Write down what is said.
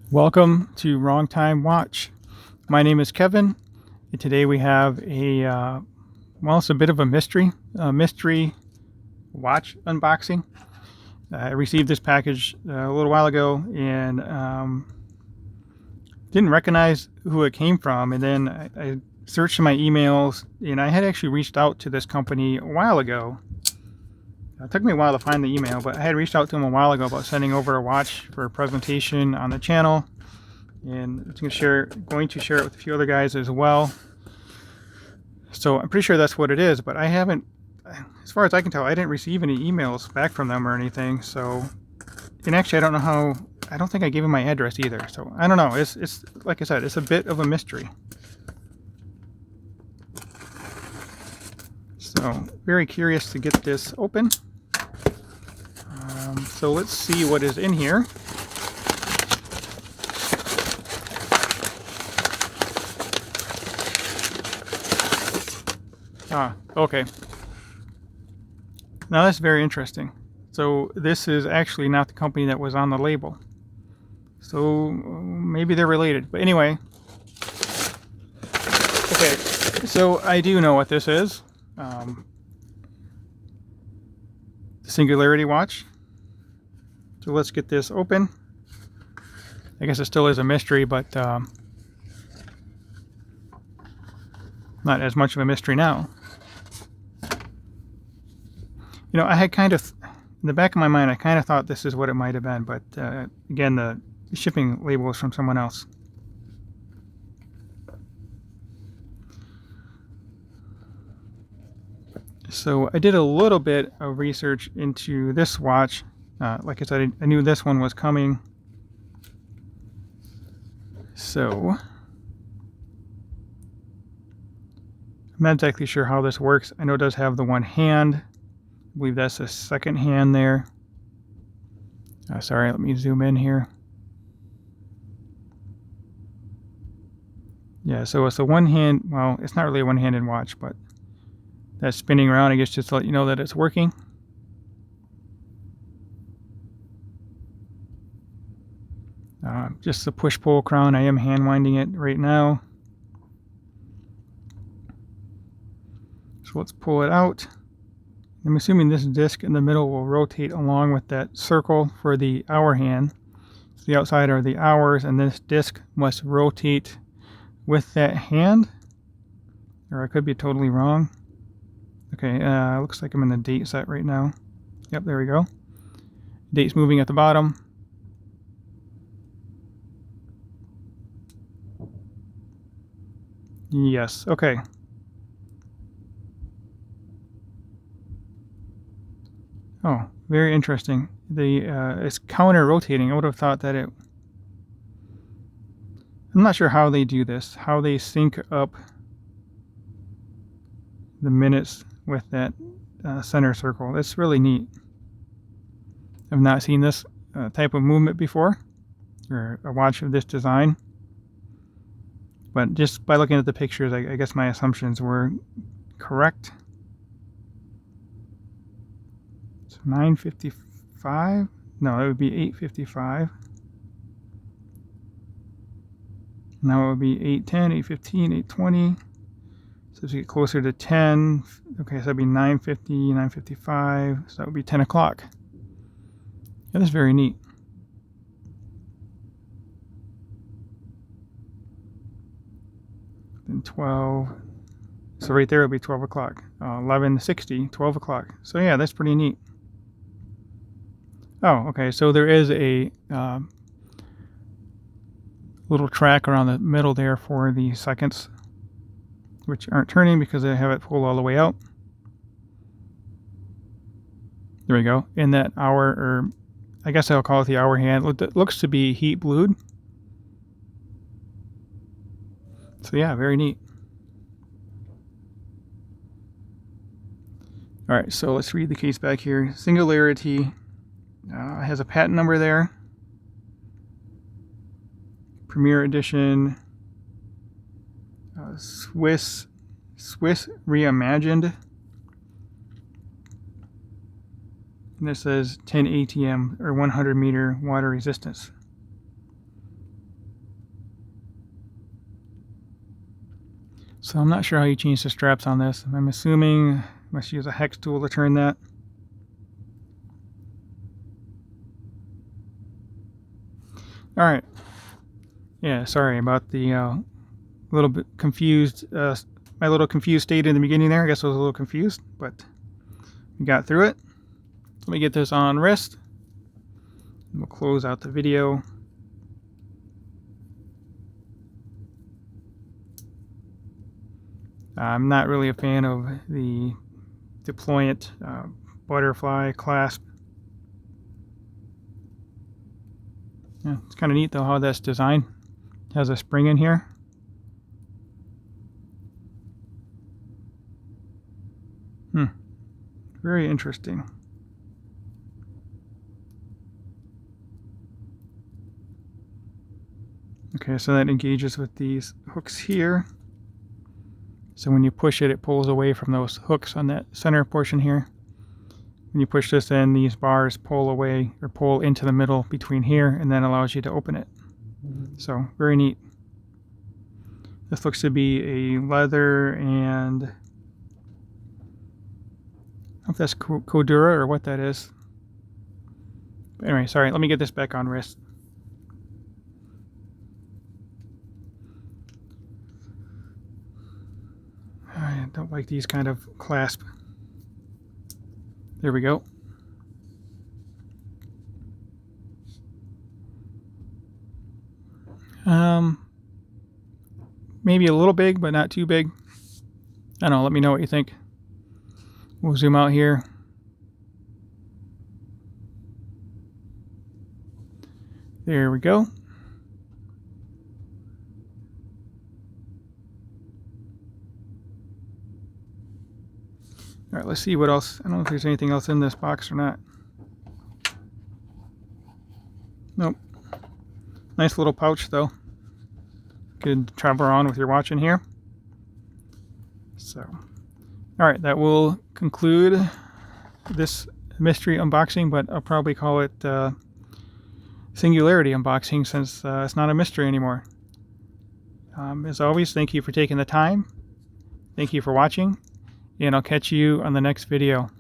Welcome to Wrong Time Watch. My name is Kevin, and today we have it's a bit of a mystery watch unboxing. I received this package a little while ago and didn't recognize who it came from, and then I searched my emails, and I had actually reached out to this company a while ago. It took me a while to find the email, but I had reached out to them a while ago about sending over a watch for a presentation on the channel, and I'm going to share it with a few other guys as well. So I'm pretty sure that's what it is, but I haven't, as far as I can tell, I didn't receive any emails back from them or anything. So, and actually, I don't think I gave them my address either. So I don't know. It's like I said, it's a bit of a mystery. So very curious to get this open. So let's see what is in here. Okay. Now that's very interesting. So this is actually not the company that was on the label. So maybe they're related. But anyway. Okay, so I do know what this is. The Singularity watch. So let's get this open. I guess it still is a mystery, but not as much of a mystery now. You know, I had kind of, in the back of my mind, I kind of thought this is what it might have been, but again, the shipping label is from someone else. So I did a little bit of research into this watch. Like I said, I knew this one was coming. So I'm not exactly sure how this works. I know it does have the one hand. I believe that's the second hand there. Sorry, let me zoom in here. Yeah, so it's a one hand, well, it's not really a one-handed watch, but that's spinning around, I guess, just to let you know that it's working. Just the push-pull crown. I am hand winding it right now. So let's pull it out. I'm assuming this disc in the middle will rotate along with that circle for the hour hand. So the outside are the hours, and this disc must rotate with that hand. Or I could be totally wrong. Okay, looks like I'm in the date set right now. Yep, there we go. Date's moving at the bottom. Yes, okay. Oh, very interesting. It's counter rotating. I would have thought that it... I'm not sure how they do this, how they sync up the minutes with that center circle. That's really neat. I've not seen this type of movement before, or a watch of this design. But just by looking at the pictures, I guess my assumptions were correct. So 9:55? No, it would be 8:55. Now it would be 8:10, 8:15, 8:20. So as we get closer to 10, okay, so that'd be 9:50, 9:55. So that would be 10 o'clock. Yeah, that's very neat. Then 12. So right there would be 12 o'clock. 11:60, 12 o'clock. So yeah, that's pretty neat. Oh, okay. So there is a little track around the middle there for the seconds, which aren't turning because I have it pulled all the way out. There we go. In that hour, or I guess I'll call it the hour hand. It looks to be heat blued. So yeah, very neat. All right, so let's read the case back here. Singularity has a patent number there. Premier Edition. Swiss Reimagined. And this says 10 ATM or 100 meter water resistance. So I'm not sure how you change the straps on this. I'm assuming I must use a hex tool to turn that. All right. Yeah, sorry about the little bit confused, my little confused state in the beginning there. I guess I was a little confused, but we got through it. Let me get this on rest. We'll close out the video. I'm not really a fan of the deployant butterfly clasp. Yeah, it's kind of neat though how that's designed. It has a spring in here. Very interesting. Okay, so that engages with these hooks here. So when you push it, it pulls away from those hooks on that center portion here. When you push this in, these bars pull away or pull into the middle between here, and then allows you to open it. So very neat. This looks to be a leather and I don't know if that's Cordura or what that is. But anyway, sorry, let me get this back on wrist. I don't like these kind of clasp. There we go. Maybe a little big, but not too big. I don't know, let me know what you think. We'll zoom out here. There we go. All right, let's see what else. I don't know if there's anything else in this box or not. Nope. Nice little pouch though. Could travel around with your watch in here. So, all right, that will conclude this mystery unboxing, but I'll probably call it Singularity unboxing since it's not a mystery anymore. As always, thank you for taking the time. Thank you for watching, and I'll catch you on the next video.